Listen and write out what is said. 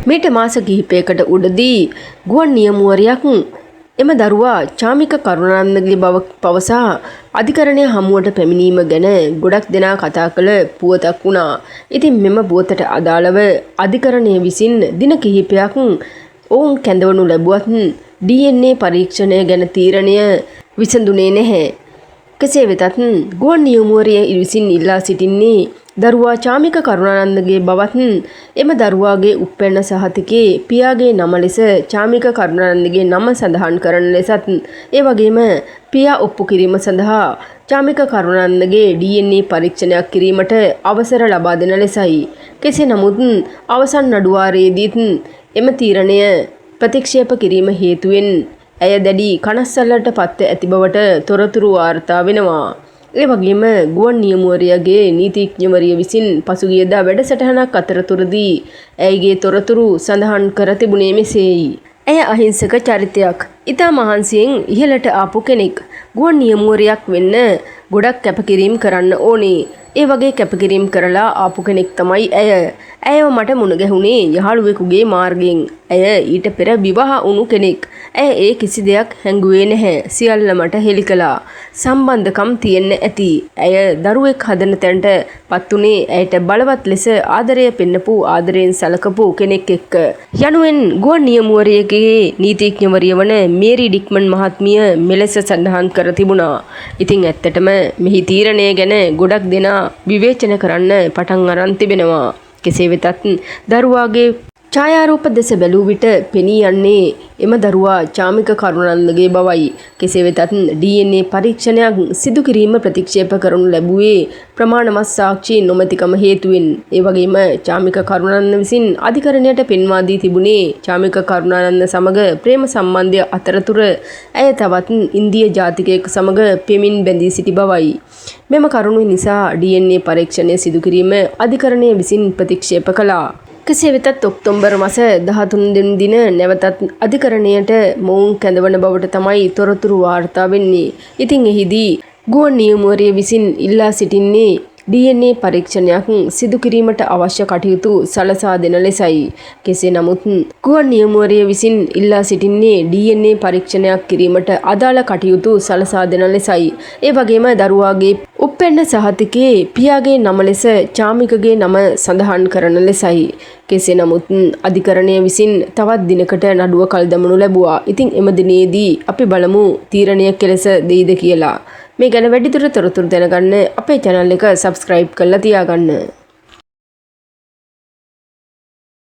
මීට මාස කිහිපයකට උඩදී ගුවන් නියමුවරයක් එම දරුවා චාමික කරුණානන්දගේ බව පවසා අධිකරණය හමුවට පැමිණීම ගැන ගොඩක් දෙනා කතා කළ පුවතක් වුණා. ඉතින් මෙම පුවතට අදාළව අධිකරණය විසින් දින කිහිපයක් ඔවුන් කැඳවනු ලැබුවත් DNA පරීක්ෂණය ගැන තීරණය විසඳුනේ නැහැ. කෙසේ වෙතත් ගුවන් නියමුවරිය විසින් ඉල්ලා සිටින්නේ දරුවා චාමික කරුණානන්දගේ බවත් එම දරුවාගේ උප්පැන්න සහතිකේ පියාගේ නම ලෙස චාමික කරුණානන්දගේ නම සඳහන් කරන ලෙසත් ඒ වගේම පියා ඔප්පු කිරීම සඳහා චාමික කරුණානන්දගේ DNA පරීක්ෂණයක් කිරීමට අවසර ලබා දෙන ලෙසයි. කෙසේ නමුත් අවසන් නඩුවාරයේදීත් එම තීරණය ප්‍රතික්ෂේප කිරීම හේතුවෙන් ඇය දැඩි කනස්සල්ලට පත්ව ඇති බවට තොරතුරු වාර්තා වෙනවා. ඒ වගේම ගුවන් නියමුවරියගේ නීතිඥවරිය විසින් පසුගියදා වැඩසටහනක් අතරතුරදී ඇයගේ තොරතුරු සඳහන් කර තිබුණේ මෙසේයි. ඇය අහිංසක චරිතයක්. ඉතා මහන්සියෙන් ඉහළට ආපු කෙනෙක්. ගුවන් නියමුවරියක් වෙන්න ගොඩක් කැපකිරීම් කරන්න ඕනේ. ඒ වගේ කැපකිරීම් කරලා ආපු කෙනෙක් තමයි ඇය. ඇයව මට මුණ ගැහුණේ යහළුවෙකුගේ මාර්ගයෙන්. ඇය ඊට පෙර විවාහ වුණු කෙනෙක්. ඇය ඒ කිසි දෙයක් හැංගුවේ නැහැ. සියල්ල මට හෙළි කළා. සම්බන්ධකම් තියෙන්න ඇති. ඇය දරුවෙක් හදන තැනට පත්ුනේ ඇයට බලවත් ලෙස ආදරය පෙන්නපු ආදරයෙන් සලකපු කෙනෙක් එක්ක. යනුවෙන් ගුවන් නියමුවරියගේ නීතිඥවරිය වන මේරි ඩික්මන් මහත්මිය මෙලෙස සඳහන් කර තිබුණා. ඉතින් ඇත්තටම මෙහි තීරණය ගැන ගොඩක් දෙනා විවේචන කරන්න පටන් අරන් තිබෙනවා. කෙසේ වෙතත් දරුවාගේ ඡායාරූප දෙස බැලූ විට පෙනී යන්නේ එම දරුවා චාමික කරුණානන්දගේ බවයි. කෙසේ වෙතත් DNA පරීක්ෂණයක් සිදු කිරීම ප්‍රතික්ෂේප කරනු ලැබුවේ ප්‍රමාණවත් සාක්ෂි නොමැතිකම හේතුවෙන්. ඒ වගේම චාමික කරුණානන්ද විසින් අධිකරණයට පෙන්වා දී තිබුණේ චාමික කරුණානන්ද සමග ප්‍රේම සම්බන්ධය අතරතුර ඇය තවත් ඉන්දිය ජාතිකයෙකු සමග පෙමින් බැඳී සිටි බවයි. මෙම කරුණු නිසා DNA පරීක්ෂණය සිදු කිරීම අධිකරණය විසින් ප්‍රතික්ෂේප කළා. කෙසේ වෙතත් ඔක්තෝබර් මාස 13 දින නැවතත් අධිකරණයට මොවුන් කැඳවන බවට තමයි තොරතුරු වාර්තා වෙන්නේ. ඉතින් එහිදී ගුවන් නියමුවරිය විසින් ඉල්ලා සිටින්නේ DNA පරීක්ෂණයක් සිදු කිරීමට අවශ්‍ය කටයුතු සලසා දෙන ලෙසයි. කෙසේ නමුත් ගුවන් නියමුවරිය විසින් ඉල්ලා සිටින්නේ DNA පරීක්ෂණයක් කිරීමට අදාළ කටයුතු සලසා දෙන ලෙසයි. ඒ වගේම දරුවාගේ උප්පැන්න සහතිකේ පියාගේ නම ලෙස චාමිකගේ නම සඳහන් කරන ලෙසයි. කෙසේ නමුත් අධිකරණය විසින් තවත් දිනකට නඩුව කල් දමනු ලැබුවා. ඉතින් එම දිනේදී අපි බලමු තීරණය කෙලෙස දෙයිද කියලා. මේ ගැන වැඩිදුර තොරතුරු දැනගන්න අපේ channel එක subscribe කරලා තියාගන්න.